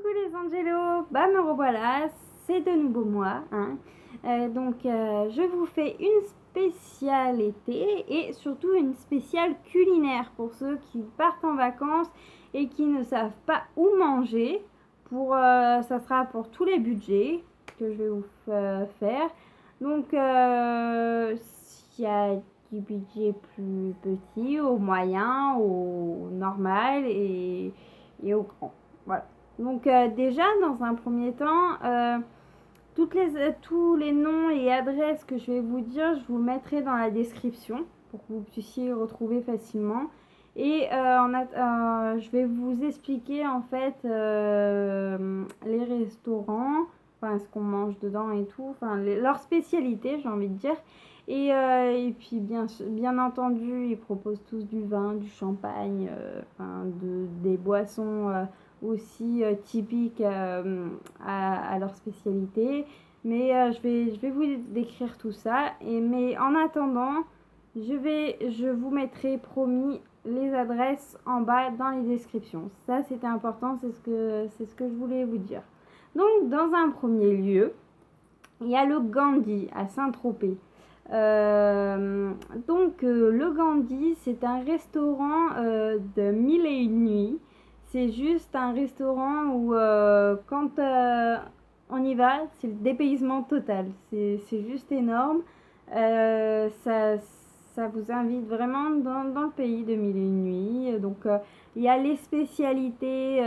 Coucou les Angélos, bah me revoilà, c'est de nouveau moi, hein. Je vous fais une spéciale été et surtout une spéciale culinaire pour ceux qui partent en vacances et qui ne savent pas où manger. Ça sera pour tous les budgets que je vais vous faire. S'il y a du budget plus petit, au moyen, au normal et au grand. Voilà. Déjà, dans un premier temps, tous les noms et adresses que je vais vous dire, je vous mettrai dans la description pour que vous puissiez retrouver facilement. Je vais vous expliquer en fait les restaurants, enfin ce qu'on mange dedans et tout, enfin leurs spécialités, j'ai envie de dire. Et puis bien entendu, ils proposent tous du vin, du champagne, des boissons aussi typiques à leur spécialité. Je vais vous décrire tout ça. Mais en attendant, je vous mettrai promis les adresses en bas dans les descriptions. Ça, c'était important, c'est ce que je voulais vous dire. Donc, dans un premier lieu, il y a le Gandhi à Saint-Tropez. Le Gandhi, c'est un restaurant de 1001 nuits. C'est juste un restaurant où quand on y va, c'est le dépaysement total. C'est juste énorme. Ça vous invite vraiment dans le pays de 1001 nuits. Il y a les spécialités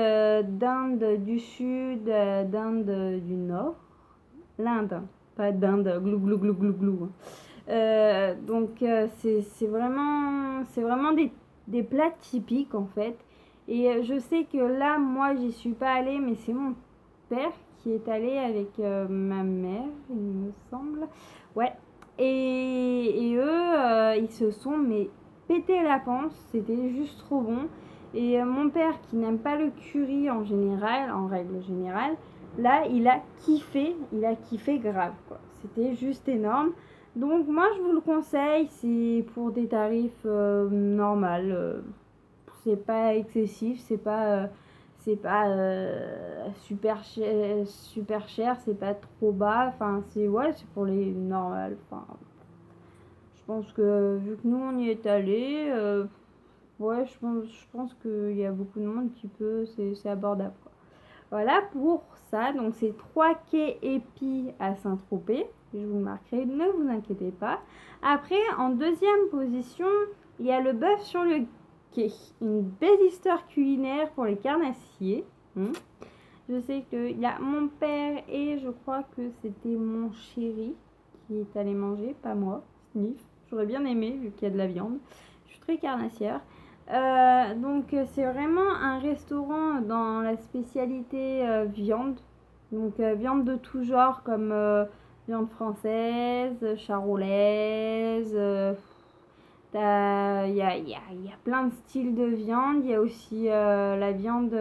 d'Inde du Sud, d'Inde du Nord. L'Inde, pas d'Inde, glou glou glou glou glou. C'est vraiment des plats typiques en fait. Je sais que là, moi, j'y suis pas allée, mais c'est mon père qui est allé avec ma mère, il me semble. Ouais. Et eux, ils se sont mais pété la panse. C'était juste trop bon. Mon père, qui n'aime pas le curry en général, en règle générale, là, il a kiffé grave, quoi. C'était juste énorme. Donc moi, je vous le conseille, c'est pour des tarifs normaux. C'est pas excessif, c'est pas super cher, c'est pas trop bas. Enfin, c'est pour les normales. Enfin, je pense que vu que nous on y est allé, ouais, je pense qu'il y a beaucoup de monde qui peut, c'est abordable, quoi. Voilà pour ça. Donc c'est 3 quais épis à Saint-Tropez. Je vous marquerai, ne vous inquiétez pas. Après, en deuxième position, il y a le bœuf sur le quai. Une belle histoire culinaire pour les carnassiers. Je sais qu'il y a mon père et je crois que c'était mon chéri qui est allé manger, pas moi. Sniff. J'aurais bien aimé vu qu'il y a de la viande. Je suis très carnassière. C'est vraiment un restaurant dans la spécialité viande. Viande de tout genre comme viande française, charolaise. Il y a plein de styles de viande. Il y a aussi la viande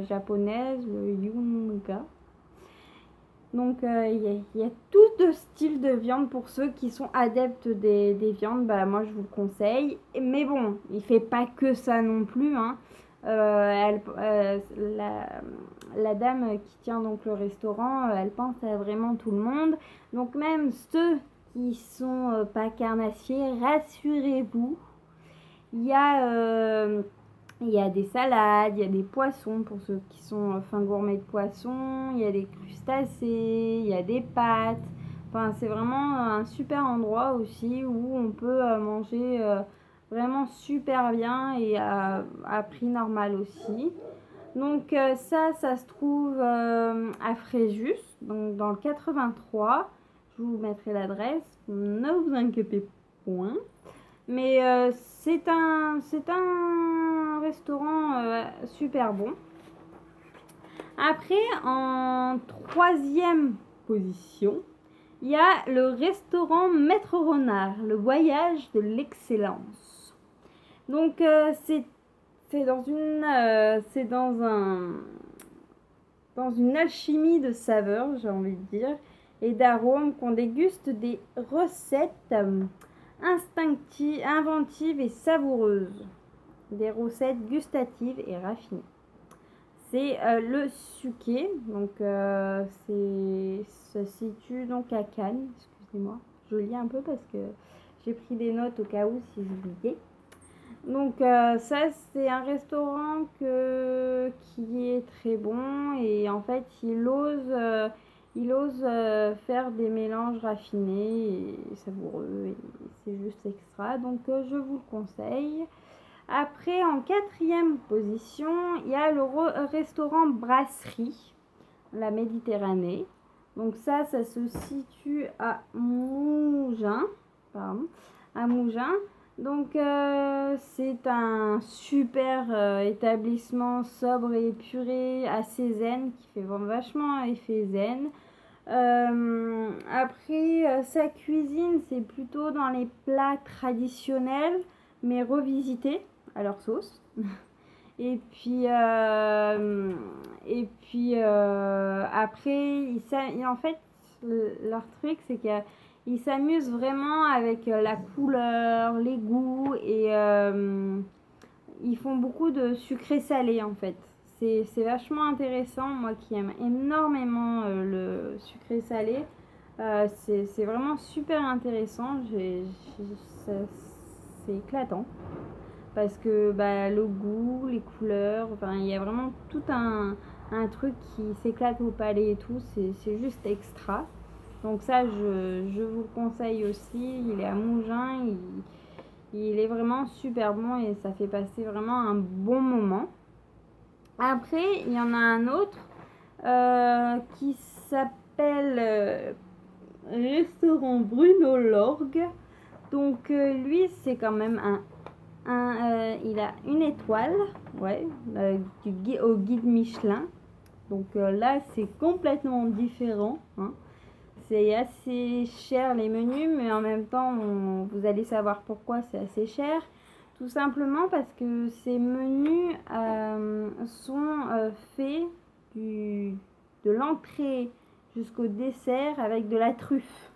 japonaise, le yunga. Il y a tout de style de viande pour ceux qui sont adeptes des viandes. Bah, moi, je vous le conseille. Mais bon, il fait pas que ça non plus, hein. La dame qui tient donc le restaurant, elle pense à vraiment tout le monde. Donc même ceux qui sont pas carnassiers, rassurez-vous. Il y a... il y a des salades, il y a des poissons pour ceux qui sont gourmets de poissons, il y a des crustacés, il y a des pâtes. Enfin, c'est vraiment un super endroit aussi où on peut manger vraiment super bien et à prix normal aussi. Ça se trouve à Fréjus, donc dans le 83. Je vous mettrai l'adresse, ne vous inquiétez point. C'est un restaurant super bon. Après, en troisième position, il y a le restaurant Maître Renard, le voyage de l'excellence. C'est dans une alchimie de saveurs, j'ai envie de dire, et d'arômes qu'on déguste des recettes inventives et savoureuses, des recettes gustatives et raffinées. c'est le Suké. Donc ça se situe donc à Cannes. Excusez-moi, je lis un peu parce que j'ai pris des notes au cas où si j'oubliais. Donc ça c'est un restaurant qui est très bon et en fait il ose faire des mélanges raffinés et savoureux et c'est juste extra. Donc je vous le conseille. Après, en quatrième position, il y a le restaurant Brasserie, la Méditerranée. Donc ça se situe à Mougins. Pardon, à Mougins. Donc c'est un super établissement sobre et épuré, assez zen, qui fait vachement effet zen. Après, sa cuisine, c'est plutôt dans les plats traditionnels, mais revisités à leur sauce. Et puis, après, en fait, leur truc, c'est qu'ils s'amusent vraiment avec la couleur, les goûts, et ils font beaucoup de sucré-salé, en fait. C'est vachement intéressant, moi qui aime énormément le sucré-salé. C'est vraiment super intéressant, c'est éclatant parce que le goût, les couleurs, enfin il y a vraiment tout un truc qui s'éclate au palais et tout, c'est juste extra. Donc ça je vous le conseille aussi, il est à Mougins, il est vraiment super bon et ça fait passer vraiment un bon moment. Après il y en a un autre qui s'appelle Restaurant Bruno Lorgue. Donc lui c'est quand même il a une étoile, ouais, au guide Michelin. Donc là, c'est complètement différent. Hein. C'est assez cher les menus, mais en même temps, vous allez savoir pourquoi c'est assez cher. Tout simplement parce que ces menus sont faits de l'entrée jusqu'au dessert avec de la truffe.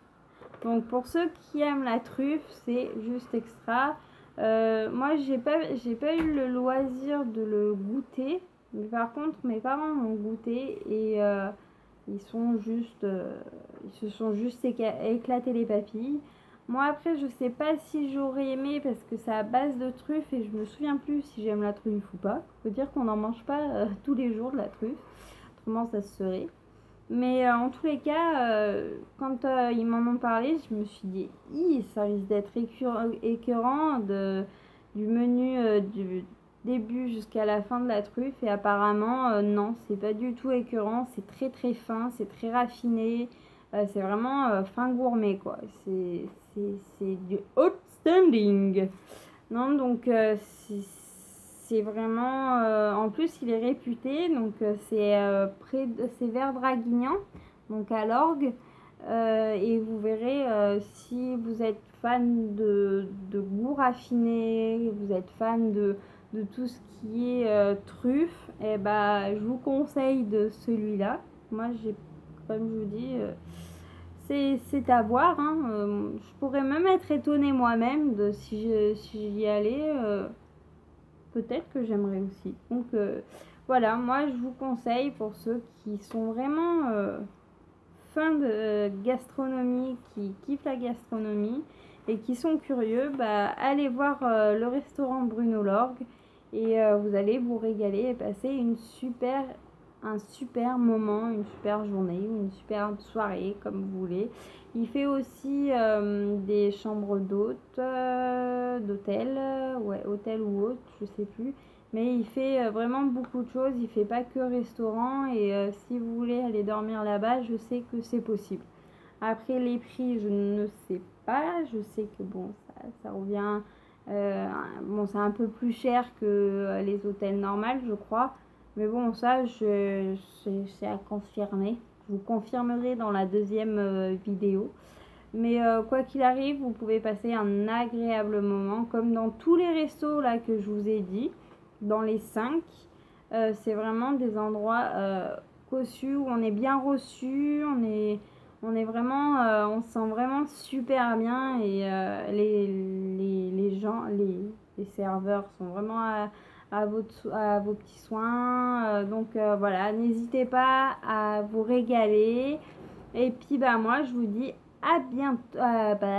Donc pour ceux qui aiment la truffe, c'est juste extra. Moi, j'ai pas eu le loisir de le goûter, mais par contre, mes parents l'ont goûté et ils se sont juste éclatés les papilles. Moi, après, je sais pas si j'aurais aimé parce que c'est à base de truffe et je me souviens plus si j'aime la truffe ou pas. Faut dire qu'on n'en mange pas tous les jours de la truffe, autrement ça se serait. Mais en tous les cas, quand ils m'en ont parlé, je me suis dit, ça risque d'être écœurant du menu du début jusqu'à la fin de la truffe. Et apparemment, non, c'est pas du tout écœurant. C'est très très fin, c'est très raffiné. C'est vraiment fin gourmet, quoi. C'est du outstanding. Non, donc c'est vraiment en plus il est réputé donc c'est vers Draguignan donc à l'Orgue et vous verrez si vous êtes fan de goût raffiné, vous êtes fan de tout ce qui est truffe, et je vous conseille de celui-là. Moi j'ai, comme je vous dis, c'est à voir, hein. Je pourrais même être étonnée moi-même de si j'y allais. Peut-être que j'aimerais aussi. Donc voilà, moi je vous conseille pour ceux qui sont vraiment fans de gastronomie, qui kiffent la gastronomie et qui sont curieux, allez voir le restaurant Bruno Lorgue et vous allez vous régaler et passer un super moment, une super journée, une super soirée comme vous voulez. Il fait aussi des chambres d'hôtes, d'hôtel, ouais, hôtel ou autre, je sais plus. Mais il fait vraiment beaucoup de choses, il fait pas que restaurant et si vous voulez aller dormir là-bas, je sais que c'est possible. Après les prix, je ne sais pas, je sais que bon, ça revient, bon c'est un peu plus cher que les hôtels normaux, je crois. Mais bon, ça, c'est à confirmer. Je vous confirmerai dans la deuxième vidéo. Mais quoi qu'il arrive, vous pouvez passer un agréable moment, comme dans tous les restos là que je vous ai dit, dans les 5. C'est vraiment des endroits cossus où on est bien reçu, on est vraiment, on se sent vraiment super bien et les gens, les serveurs sont vraiment à vos petits soins. Donc voilà, n'hésitez pas à vous régaler. Et puis bah moi je vous dis à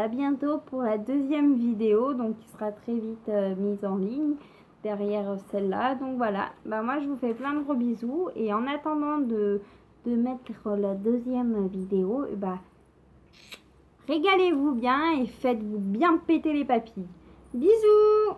bientôt pour la deuxième vidéo, donc qui sera très vite mise en ligne derrière celle-là. Donc voilà, bah moi je vous fais plein de gros bisous et en attendant de mettre la deuxième vidéo, bah régalez-vous bien et faites-vous bien péter les papilles. Bisous!